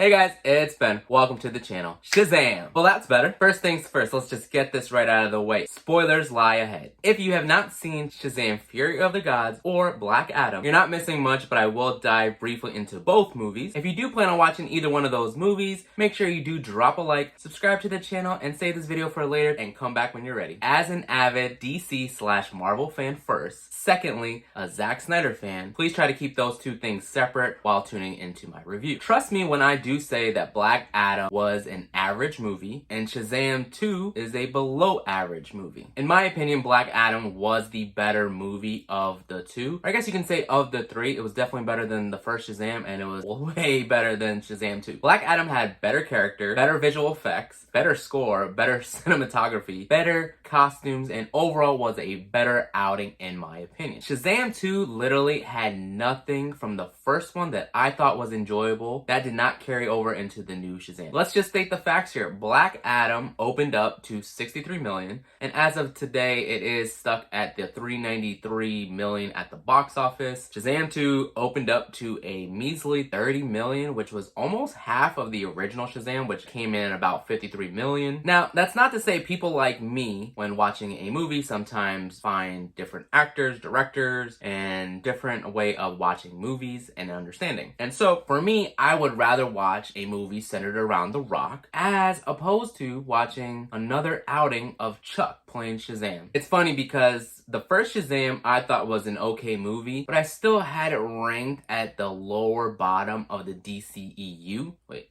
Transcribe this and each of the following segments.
Hey guys, it's Ben. Welcome to the channel. Shazam! Well, that's better. First things first, let's just get this right out of the way. Spoilers lie ahead. If you have not seen Shazam! Fury of the Gods or Black Adam, you're not missing much, but I will dive briefly into both movies. If you do plan on watching either one of those movies, make sure you do drop a like, subscribe to the channel, and save this video for later and come back when you're ready. As an avid DC/Marvel fan first, secondly, a Zack Snyder fan, please try to keep those two things separate while tuning into my review. Trust me when I do say that Black Adam was an average movie and Shazam 2 is a below average movie. In my opinion, Black Adam was the better movie of the two. Or I guess you can say of the three. It was definitely better than the first Shazam and it was way better than Shazam 2. Black Adam had better character, better visual effects, better score, better cinematography, better costumes, and overall was a better outing in my opinion. Shazam 2 literally had nothing from the first one that I thought was enjoyable that did not carry over into the new Shazam. Let's just state the facts here. Black Adam opened up to 63 million, and as of today, it is stuck at the 393 million at the box office. Shazam 2 opened up to a measly 30 million, which was almost half of the original Shazam, which came in at about 53 million. Now, that's not to say people like me, when watching a movie, sometimes find different actors, directors, and different way of watching movies and understanding. And so, for me, I would rather watch a movie centered around The Rock as opposed to watching another outing of Chuck playing Shazam. It's funny because the first Shazam I thought was an okay movie, but I still had it ranked at the lower bottom of the DCEU. Wait.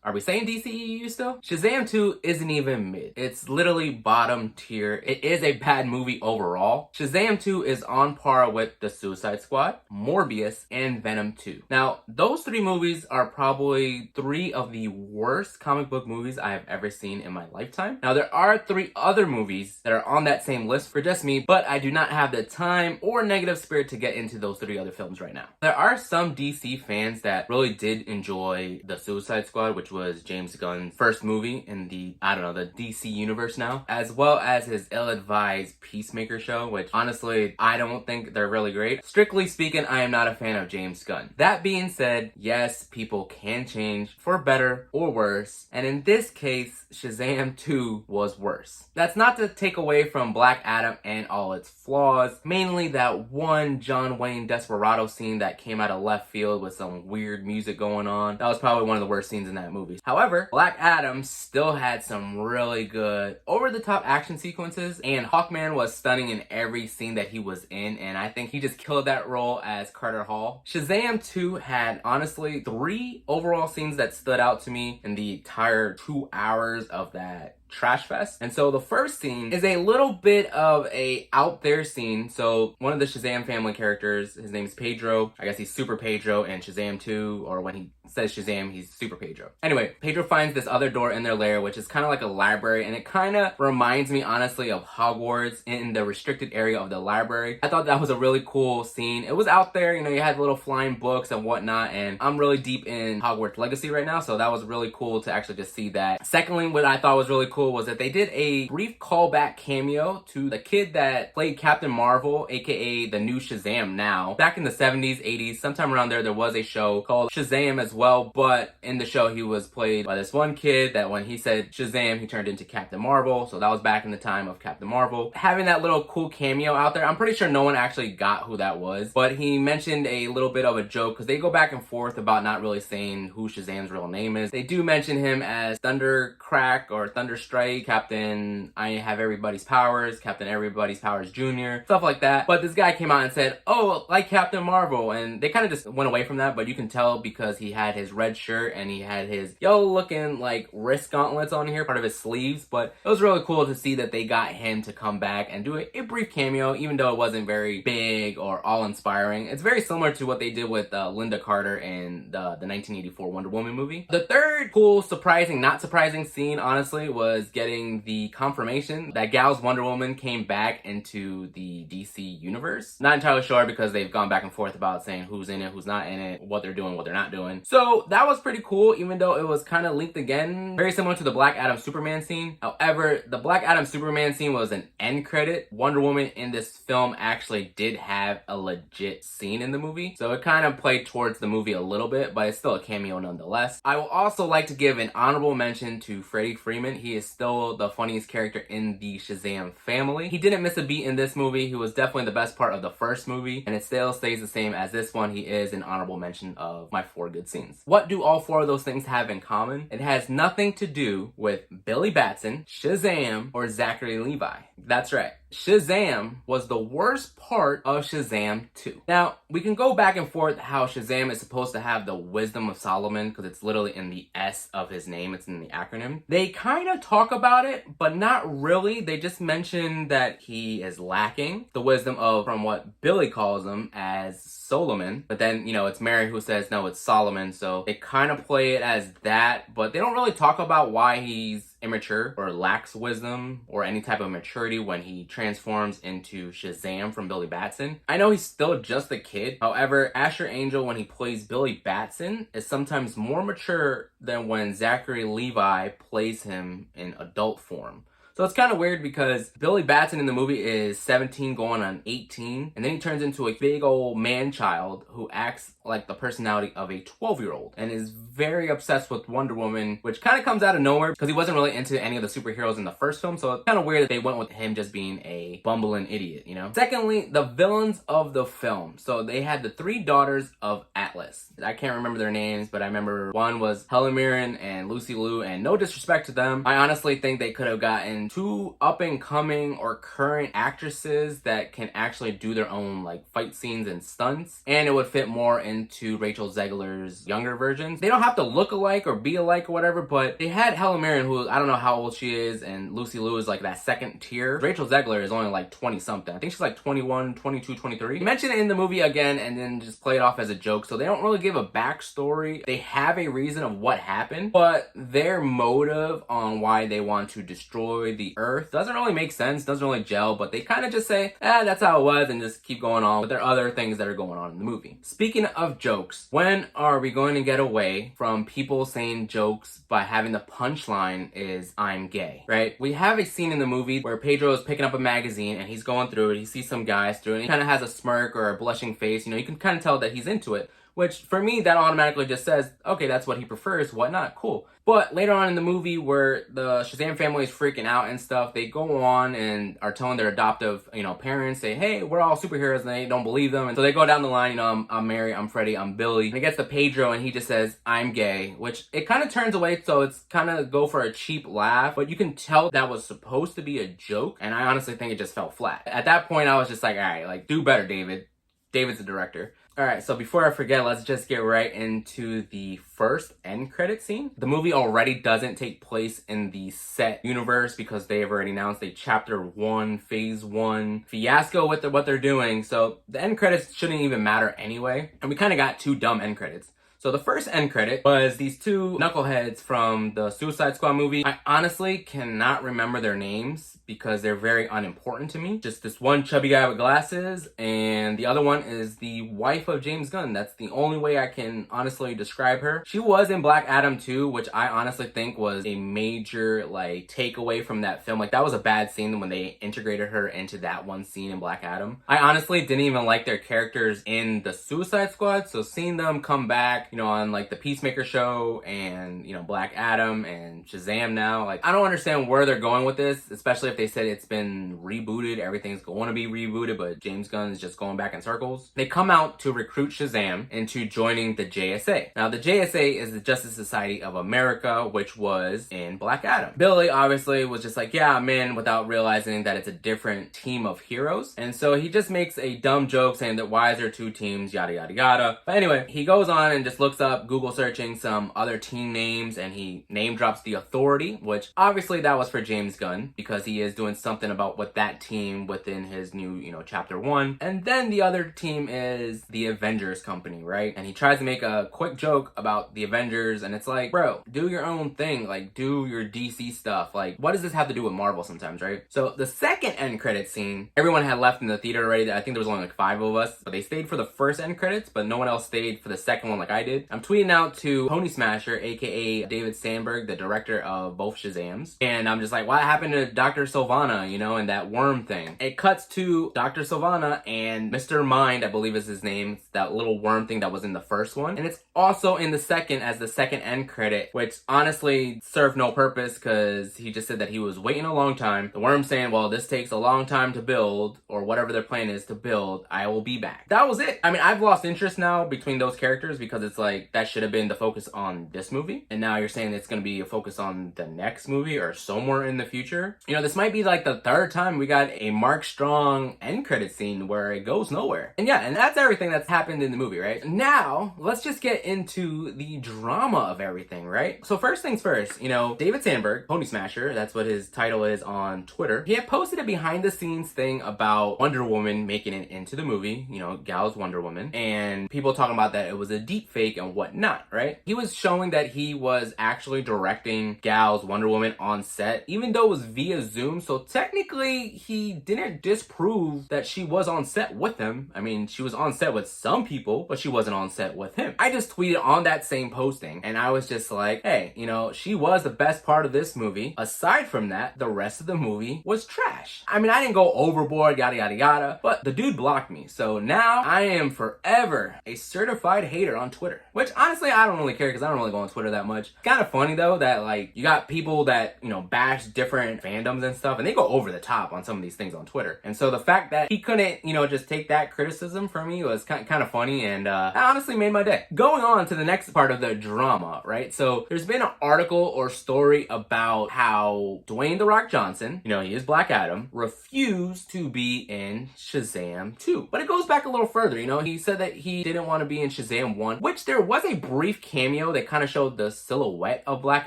Are we saying DCEU still? Shazam 2 isn't even mid. It's literally bottom tier. It is a bad movie overall. Shazam 2 is on par with The Suicide Squad, Morbius, and Venom 2. Now, those three movies are probably three of the worst comic book movies I have ever seen in my lifetime. Now, there are three other movies that are on that same list for just me, but I do not have the time or negative spirit to get into those three other films right now. There are some DC fans that really did enjoy The Suicide Squad, which was James Gunn's first movie in the DC universe now, as well as his ill-advised Peacemaker show, which honestly, I don't think they're really great. Strictly speaking, I am not a fan of James Gunn. That being said, yes, people can change for better or worse, and in this case, Shazam 2 was worse. That's not to take away from Black Adam and all its flaws, mainly that one John Wayne Desperado scene that came out of left field with some weird music going on. That was probably one of the worst scenes in that movie. However, Black Adam still had some really good over-the-top action sequences, and Hawkman was stunning in every scene that he was in, and I think he just killed that role as Carter Hall. Shazam 2 had, honestly, three overall scenes that stood out to me in the entire 2 hours of that trash fest. And so the first scene is a little bit of a out there scene. So one of the Shazam family characters, his name is Pedro. I guess he's Super Pedro in Shazam 2, or when he says Shazam, he's Super Pedro. Anyway, Pedro finds this other door in their lair, which is kind of like a library, and it kind of reminds me, honestly, of Hogwarts in the restricted area of the library. I thought that was a really cool scene. It was out there, you had little flying books and whatnot, and I'm really deep in Hogwarts Legacy right now, so that was really cool to actually just see that. Secondly, what I thought was really cool was that they did a brief callback cameo to the kid that played Captain Marvel, aka the new Shazam now. Back in the 70s, 80s, sometime around there was a show called Shazam as well, but in the show he was played by this one kid that when he said Shazam, he turned into Captain Marvel, so that was back in the time of Captain Marvel. Having that little cool cameo out there, I'm pretty sure no one actually got who that was, but he mentioned a little bit of a joke because they go back and forth about not really saying who Shazam's real name is. They do mention him as Thundercrack or Thunderstrike, Captain I Have Everybody's Powers, Captain Everybody's Powers Jr., stuff like that. But this guy came out and said, oh, like Captain Marvel, and they kind of just went away from that, but you can tell because he had his red shirt and he had his yellow looking like wrist gauntlets on here, part of his sleeves. But it was really cool to see that they got him to come back and do a brief cameo, even though it wasn't very big or all-inspiring. It's very similar to what they did with Linda Carter in the 1984 Wonder Woman movie. The third cool, surprising, not surprising scene, honestly, was getting the confirmation that Gal's Wonder Woman came back into the DC universe. Not entirely sure because they've gone back and forth about saying who's in it, who's not in it, what they're doing, what they're not doing. So that was pretty cool, even though it was kind of linked again, very similar to the Black Adam Superman scene. However, the Black Adam Superman scene was an end credit. Wonder Woman in this film actually did have a legit scene in the movie, so it kind of played towards the movie a little bit, but it's still a cameo nonetheless. I will also like to give an honorable mention to Freddie Freeman. He is still the funniest character in the Shazam family. He didn't miss a beat in this movie. He was definitely the best part of the first movie, and it still stays the same as this one. He is an honorable mention of my 4 good scenes. What do all 4 of those things have in common? It has nothing to do with Billy Batson, Shazam, or Zachary Levi. That's right. Shazam was the worst part of Shazam 2. Now, we can go back and forth how Shazam is supposed to have the wisdom of Solomon, because it's literally in the S of his name. It's in the acronym. They kind of talk about it, but not really. They just mention that he is lacking the wisdom of, from what Billy calls him, as Solomon. But then, it's Mary who says, no, it's Solomon. So they kind of play it as that, but they don't really talk about why he's immature or lacks wisdom or any type of maturity when he transforms into Shazam from Billy Batson. I know he's still just a kid. However, Asher Angel, when he plays Billy Batson, is sometimes more mature than when Zachary Levi plays him in adult form. So it's kind of weird because Billy Batson in the movie is 17 going on 18, and then he turns into a big old man-child who acts like the personality of a 12-year-old and is very obsessed with Wonder Woman, which kind of comes out of nowhere because he wasn't really into any of the superheroes in the first film, so it's kind of weird that they went with him just being a bumbling idiot, Secondly, the villains of the film. So they had the 3 daughters of Atlas. I can't remember their names, but I remember one was Helen Mirren and Lucy Liu, and no disrespect to them. I honestly think they could have gotten 2 up-and-coming or current actresses that can actually do their own fight scenes and stunts, and it would fit more into Rachel Zegler's younger versions. They don't have to look alike or be alike or whatever, but they had Helen Mirren, who I don't know how old she is, and Lucy Liu is that second tier. Rachel Zegler is only 20-something. I think she's 21, 22, 23. They mention it in the movie again and then just play it off as a joke, so they don't really give a backstory. They have a reason of what happened, but their motive on why they want to destroy the Earth doesn't really make sense, doesn't really gel, but they kind of just say, that's how it was, and just keep going on. But there are other things that are going on in the movie. Speaking of jokes, when are we going to get away from people saying jokes by having the punchline is, I'm gay, right? We have a scene in the movie where Pedro is picking up a magazine and he's going through it. He sees some guys through it, and he kind of has a smirk or a blushing face. You can kind of tell that he's into it. Which, for me, that automatically just says, okay, that's what he prefers, whatnot, cool. But later on in the movie where the Shazam family is freaking out and stuff, they go on and are telling their adoptive, parents, say, hey, we're all superheroes, and they don't believe them. And so they go down the line, I'm Mary, I'm Freddie, I'm Billy. And it gets to Pedro, and he just says, I'm gay, which it kind of turns away, so it's kind of go for a cheap laugh. But you can tell that was supposed to be a joke, and I honestly think it just fell flat. At that point, I was just like, all right, do better, David. David's the director. Alright, so before I forget, let's just get right into the first end credit scene. The movie already doesn't take place in the set universe because they have already announced a chapter 1, phase 1 fiasco with what they're doing, so the end credits shouldn't even matter anyway. And we kind of got 2 dumb end credits. So the first end credit was these 2 knuckleheads from the Suicide Squad movie. I honestly cannot remember their names because they're very unimportant to me. Just this one chubby guy with glasses, and the other one is the wife of James Gunn. That's the only way I can honestly describe her. She was in Black Adam 2, which I honestly think was a major takeaway from that film. That was a bad scene when they integrated her into that one scene in Black Adam. I honestly didn't even like their characters in the Suicide Squad, so seeing them come back, on the Peacemaker show and, Black Adam and Shazam now, I don't understand where they're going with this, especially if they said it's been rebooted, everything's going to be rebooted, but James Gunn is just going back in circles. They come out to recruit Shazam into joining the JSA. Now, the JSA is the Justice Society of America, which was in Black Adam. Billy obviously was just yeah, I'm in, without realizing that it's a different team of heroes. And so he just makes a dumb joke saying that why is there 2 teams, yada, yada, yada. But anyway, he goes on and just looks up, Google searching some other team names, and he name drops the Authority, which obviously that was for James Gunn because he is doing something about with that team within his new, chapter 1. And then the other team is the Avengers company, right? And he tries to make a quick joke about the Avengers, and it's bro, do your own thing, do your DC stuff. What does this have to do with Marvel sometimes, right? So the second end credit scene, everyone had left in the theater already. I think there was only 5 of us, but they stayed for the first end credits, but no one else stayed for the second one like I did. tweeted. I'm tweeting out to Pony Smasher, aka David Sandberg, the director of both Shazams. And I'm just like, what happened to Dr. Sylvana, you know, and that worm thing? It cuts to Dr. Sylvana and Mr. Mind, I believe is his name. It's that little worm thing that was in the first one. And it's also in the second as the second end credit, which honestly served no purpose because he just said that he was waiting a long time. The worm saying, well, this takes a long time to build, or whatever their plan is to build. I will be back. That was it. I mean, I've lost interest now between those characters because it's like, that should have been the focus on this movie. And now you're saying it's going to be a focus on the next movie or somewhere in the future. You know, this might be like the third time we got a Mark Strong end credit scene where it goes nowhere. And yeah, and that's everything that's happened in the movie, right? Now, let's just get into the drama of everything, right? So first things first, you know, David Sandberg, Pony Smasher, that's what his title is on Twitter. He had posted a behind the scenes thing about Wonder Woman making it into the movie, you know, Gal's Wonder Woman, and people talking about that it was a deep fake and whatnot, right? He was showing that he was actually directing Gal's Wonder Woman on set, even though it was via Zoom, so technically he didn't disprove that she was on set with him. I mean, she was on set with some people, but she wasn't on set with him. I just tweeted on that same posting, and I was just like, hey, you know, she was the best part of this movie. Aside from that, the rest of the movie was trash. I mean, I didn't go overboard, yada, yada, yada, but the dude blocked me. So now I am forever a certified hater on Twitter, which honestly, I don't really care because I don't really go on Twitter that much. It's kind of funny though that like you got people that, you know, bash different fandoms and stuff, and they go over the top on some of these things on Twitter. And so the fact that he couldn't, you know, just take that criticism from me was kind of funny, and that honestly made my day. Going on to the next part of the drama, right? So there's been an article or story about how Dwayne "The Rock" Johnson, you know, he is Black Adam, refused to be in Shazam 2. But it goes back a little further, you know, he said that he didn't want to be in Shazam 1, which there was a brief cameo that kind of showed the silhouette of Black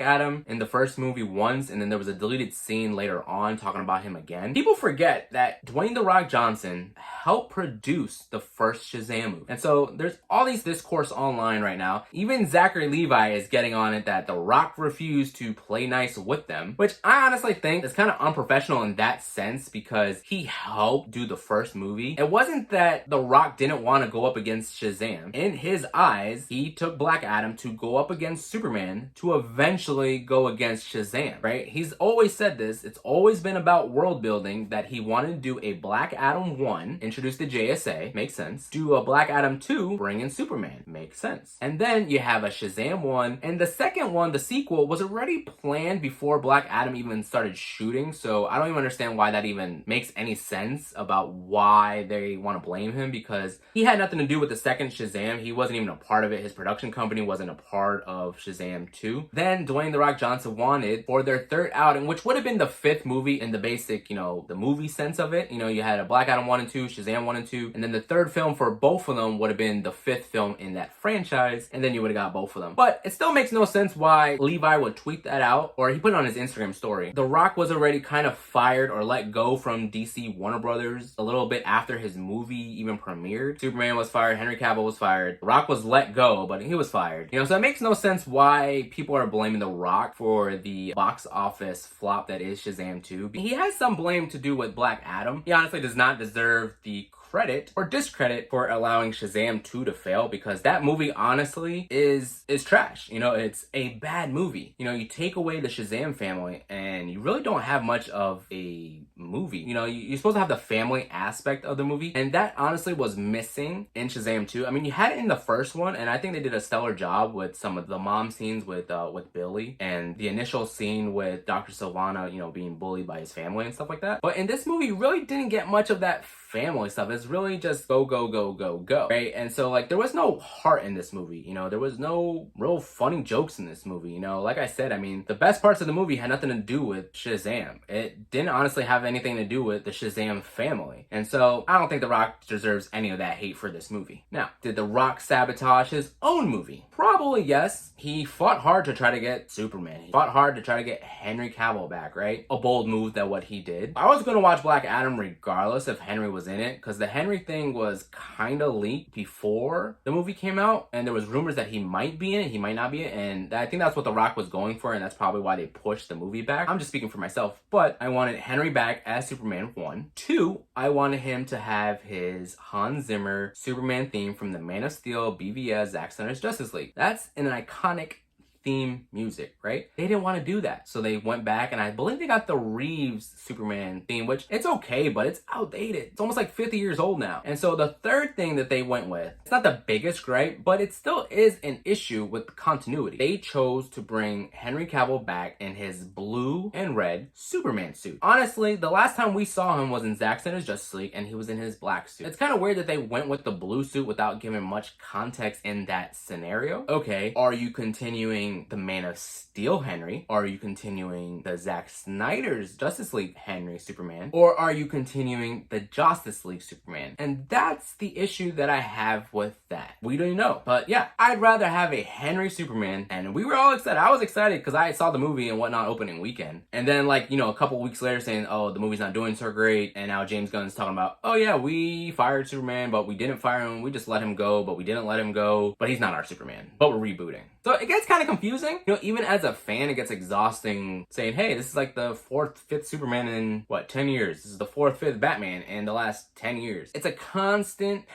Adam in the first movie once, and then there was a deleted scene later on talking about him again. People forget that Dwayne "The Rock" Johnson helped produce the first Shazam movie. And so there's all these discourse online right now. Even Zachary Levi is getting on it that The Rock refused to play nice with them, which I honestly think is kind of unprofessional in that sense because he helped do the first movie. It wasn't that The Rock didn't want to go up against Shazam. In his eyes, he took Black Adam to go up against Superman to eventually go against Shazam, right? He's always said this. It's always been about world building, that he wanted to do a Black Adam 1, introduce the JSA, makes sense. Do a Black Adam 2, bring in Superman, makes sense. And then you have a Shazam 1, and the second one, the sequel, was already planned before Black Adam even started shooting, so I don't even understand why that even makes any sense about why they want to blame him, because he had nothing to do with the second Shazam. He wasn't even a part of it. His production company wasn't a part of Shazam 2. Then Dwayne "The Rock" Johnson wanted for their third outing, which would have been the fifth movie in the basic, you know, the movie sense of it. You know, you had a Black Adam 1 and 2, Shazam 1 and 2, and then the third film for both of them would have been the fifth film in that franchise, and then you would have got both of them. But it still makes no sense why Levi would tweet that out, or he put it on his Instagram story. The Rock was already kind of fired or let go from DC Warner Brothers a little bit after his movie even premiered. Superman was fired, Henry Cavill was fired, The Rock was let go, but he was fired. You know, so it makes no sense why people are blaming The Rock for the box office flop that is Shazam 2. He has some blame to do with Black Adam. He honestly does not deserve the credit or discredit for allowing Shazam 2 to fail, because that movie honestly is trash. You know, it's a bad movie. You know, you take away the Shazam family and you really don't have much of a movie. You know, you're supposed to have the family aspect of the movie, and that honestly was missing in Shazam 2. I mean, you had it in the first one, and I think they did a stellar job with some of the mom scenes with Billy, and the initial scene with Dr. Sylvana, you know, being bullied by his family and stuff like that. But in this movie, you really didn't get much of that family stuff. It's really just go, go, go, go, go, right? And so, like, there was no heart in this movie, you know? There was no real funny jokes in this movie, you know? Like I said, I mean, the best parts of the movie had nothing to do with Shazam. It didn't honestly have anything to do with the Shazam family. And so, I don't think The Rock deserves any of that hate for this movie. Now, did The Rock sabotage his own movie? Probably yes. He fought hard to try to get Superman. He fought hard to try to get Henry Cavill back, right? A bold move that what he did. I was gonna watch Black Adam regardless if Henry was in it, because the Henry thing was kind of leaked before the movie came out, and there was rumors that he might be in it, he might not be in it, and I think that's what The Rock was going for, and that's probably why they pushed the movie back. I'm just speaking for myself, but I wanted Henry back as Superman, 1. 2, I wanted him to have his Hans Zimmer Superman theme from the Man of Steel BVS Zack Snyder's Justice League. That's an iconic theme music, right? They didn't want to do that. So they went back, and I believe they got the Reeves Superman theme, which it's okay, but it's outdated. It's almost like 50 years old now. And so the third thing that they went with, it's not the biggest gripe, but it still is an issue with continuity. They chose to bring Henry Cavill back in his blue and red Superman suit. Honestly, the last time we saw him was in Zack Snyder's Justice League, and he was in his black suit. It's kind of weird that they went with the blue suit without giving much context in that scenario. Okay, are you continuing the Man of Steel Henry? Are you continuing the Zack Snyder's Justice League Henry Superman? Or are you continuing the Justice League Superman? And that's the issue that I have with that. We don't know. But yeah, I'd rather have a Henry Superman, and we were all excited. I was excited because I saw the movie and whatnot opening weekend. And then, like, a couple weeks later saying, oh, the movie's not doing so great, and now James Gunn's talking about, oh yeah, we fired Superman, but we didn't fire him. We just let him go, but we didn't let him go. But he's not our Superman. But we're rebooting. So it gets kind of confusing. Even as a fan, it gets exhausting saying, hey, this is like the 4th, 5th Superman in, 10 years? This is the 4th, 5th Batman in the last 10 years. It's a constant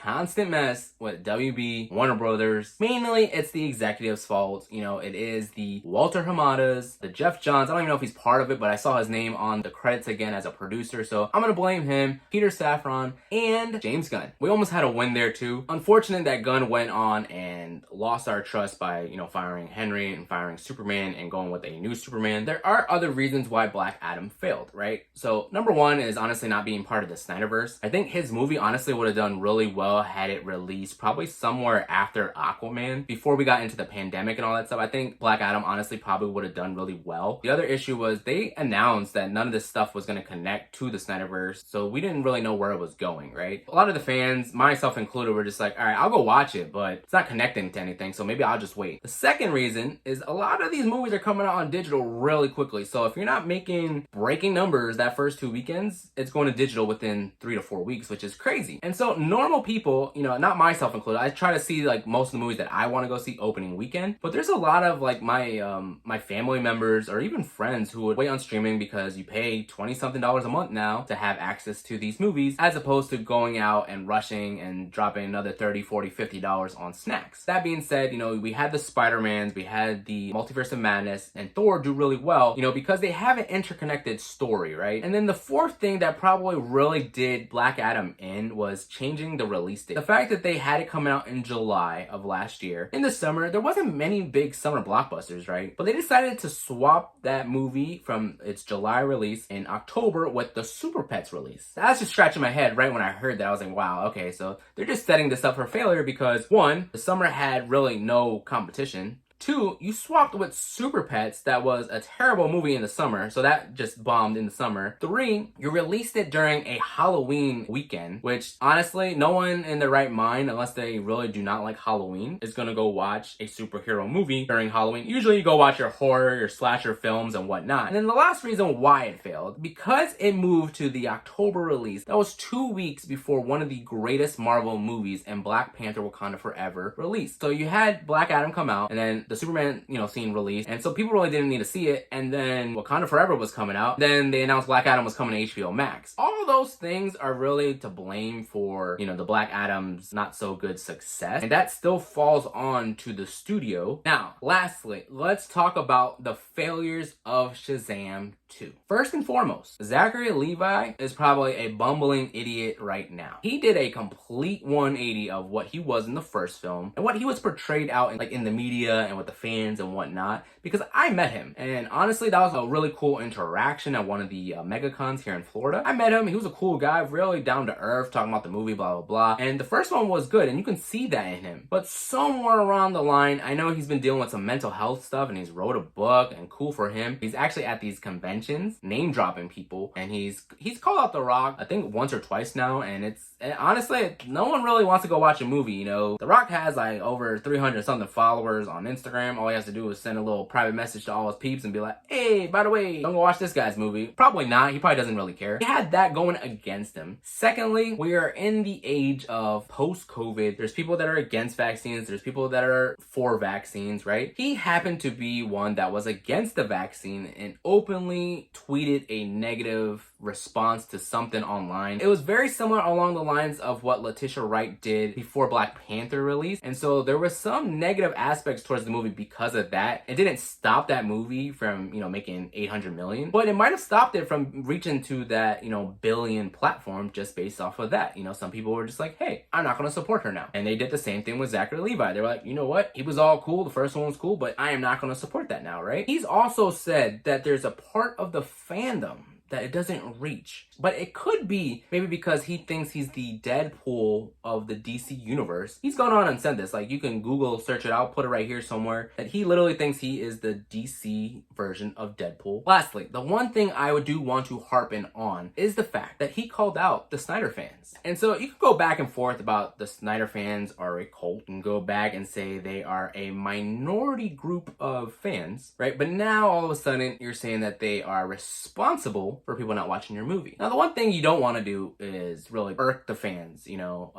mess with WB, Warner Brothers. Mainly, it's the executive's fault. It is the Walter Hamadas, the Jeff Johns. I don't even know if he's part of it, but I saw his name on the credits again as a producer, so I'm gonna blame him, Peter Safran, and James Gunn. We almost had a win there too. Unfortunate that Gunn went on and lost our trust by, firing Henry and firing Superman and going with a new Superman. There are other reasons why Black Adam failed, right? So number 1 is honestly not being part of the Snyderverse. I think his movie honestly would have done really well had it released probably somewhere after Aquaman, before we got into the pandemic and all that stuff. I think Black Adam honestly probably would have done really well. The other issue was they announced that none of this stuff was going to connect to the Snyderverse, so we didn't really know where it was going, right? A lot of the fans, myself included, were just like, all right, I'll go watch it, but it's not connecting to anything, so maybe I'll just wait. The second reason is a lot of these movies are coming out on digital really quickly. So if you're not making breaking numbers that first 2 weekends, it's going to digital within 3 to 4 weeks, which is crazy. And so normal people, not myself included, I try to see like most of the movies that I want to go see opening weekend. But there's a lot of like my family members or even friends who would wait on streaming because you pay $20-something a month now to have access to these movies, as opposed to going out and rushing and dropping another $30, $40, $50 on snacks. That being said, we had the Spider-Mans, we had the Multiverse of Madness, and Thor do really well, because they have an interconnected story, right? And then the fourth thing that probably really did Black Adam in was changing the release date. The fact that they had it come out in July of last year. In the summer, there wasn't many big summer blockbusters, right? But they decided to swap that movie from its July release in October with the Super Pets release. I was just scratching my head right when I heard that. I was like, wow, okay, so they're just setting this up for failure because 1, the summer had really no competition. 2, you swapped with Super Pets, that was a terrible movie in the summer, so that just bombed in the summer. 3, you released it during a Halloween weekend, which honestly, no one in their right mind, unless they really do not like Halloween, is gonna go watch a superhero movie during Halloween. Usually you go watch your horror, your slasher films and whatnot. And then the last reason why it failed, because it moved to the October release, that was 2 weeks before one of the greatest Marvel movies and Black Panther Wakanda Forever released. So you had Black Adam come out, and then the Superman, scene released, and so people really didn't need to see it. And then Wakanda Forever was coming out. Then they announced Black Adam was coming to HBO Max. All of those things are really to blame for, the Black Adam's not so good success, and that still falls on to the studio. Now, lastly, let's talk about the failures of Shazam 2. First and foremost, Zachary Levi is probably a bumbling idiot right now. He did a complete 180 of what he was in the first film and what he was portrayed out in the media and with the fans and whatnot, because I met him, and honestly that was a really cool interaction at one of the megacons here in Florida. I met him, he was a cool guy, really down to earth, talking about the movie, blah blah blah, and the first one was good and you can see that in him. But somewhere around the line, I know he's been dealing with some mental health stuff and he's wrote a book, and cool for him, he's actually at these conventions mentions, name dropping people, and he's called out The Rock, I think once or twice now, and honestly, no one really wants to go watch a movie, you know. The Rock has like over 300 something followers on Instagram. All he has to do is send a little private message to all his peeps and be like, hey, by the way, don't go watch this guy's movie. Probably not. He probably doesn't really care. He had that going against him. Secondly, we are in the age of post-COVID. There's people that are against vaccines. There's people that are for vaccines, right? He happened to be one that was against the vaccine and openly tweeted a negative response to something online. It was very similar along the lines of what Letitia Wright did before Black Panther release. And so there was some negative aspects towards the movie because of that. It didn't stop that movie from, you know, making 800 million, but it might have stopped it from reaching to that, you know, billion platform just based off of that. You know, some people were just like, hey, I'm not going to support her now. And they did the same thing with Zachary Levi. They were like, you know what? He was all cool. The first one was cool, but I am not going to support that now, right? He's also said that there's a part of the fandom that it doesn't reach. But it could be maybe because he thinks he's the Deadpool of the DC universe. He's gone on and said this. Like, you can Google search it. I'll put it right here somewhere. That he literally thinks he is the DC version of Deadpool. Lastly, the one thing I do want to harp in on is the fact that he called out the Snyder fans. And so you can go back and forth about the Snyder fans are a cult. You can go back and say they are a minority group of fans, right? But now all of a sudden you're saying that they are responsible for people not watching your movie. Now, the one thing you don't want to do is really irk the fans, you know.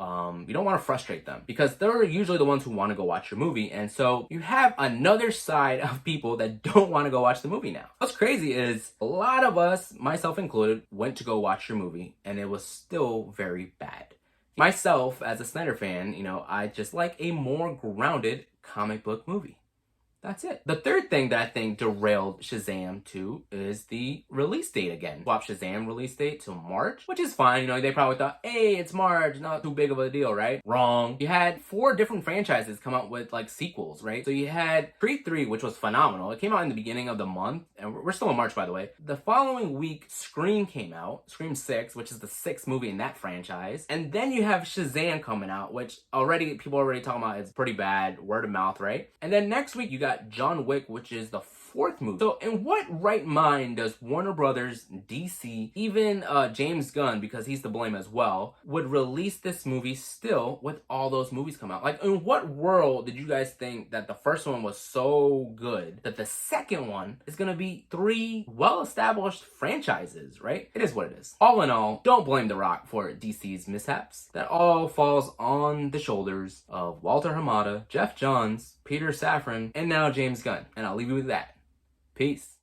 You don't want to frustrate them because they're usually the ones who want to go watch your movie. And so you have another side of people that don't want to go watch the movie now. What's crazy is a lot of us, myself included, went to go watch your movie and it was still very bad. Myself, as a Snyder fan, you know, I just like a more grounded comic book movie. That's it. The third thing that I think derailed Shazam 2 is the release date again. Swap Shazam release date to March, which is fine. You know, they probably thought, hey, it's March, not too big of a deal, right? Wrong. You had 4 different franchises come out with like sequels, right? So you had Creed 3, which was phenomenal. It came out in the beginning of the month, and we're still in March, by the way. The following week, Scream came out, Scream 6, which is the 6th movie in that franchise. And then you have Shazam coming out, which people already talking about it's pretty bad, word of mouth, right? And then next week, you got John Wick, which is the 4th movie. So in what right mind does Warner Brothers, DC, even James Gunn, because he's to blame as well, would release this movie still with all those movies come out? Like, in what world did you guys think that the first one was so good that the second one is gonna be 3 well-established franchises, right? It is what it is. All in all, don't blame The Rock for DC's mishaps. That all falls on the shoulders of Walter Hamada, Jeff Johns, Peter Safran, and now James Gunn. And I'll leave you with that. Peace.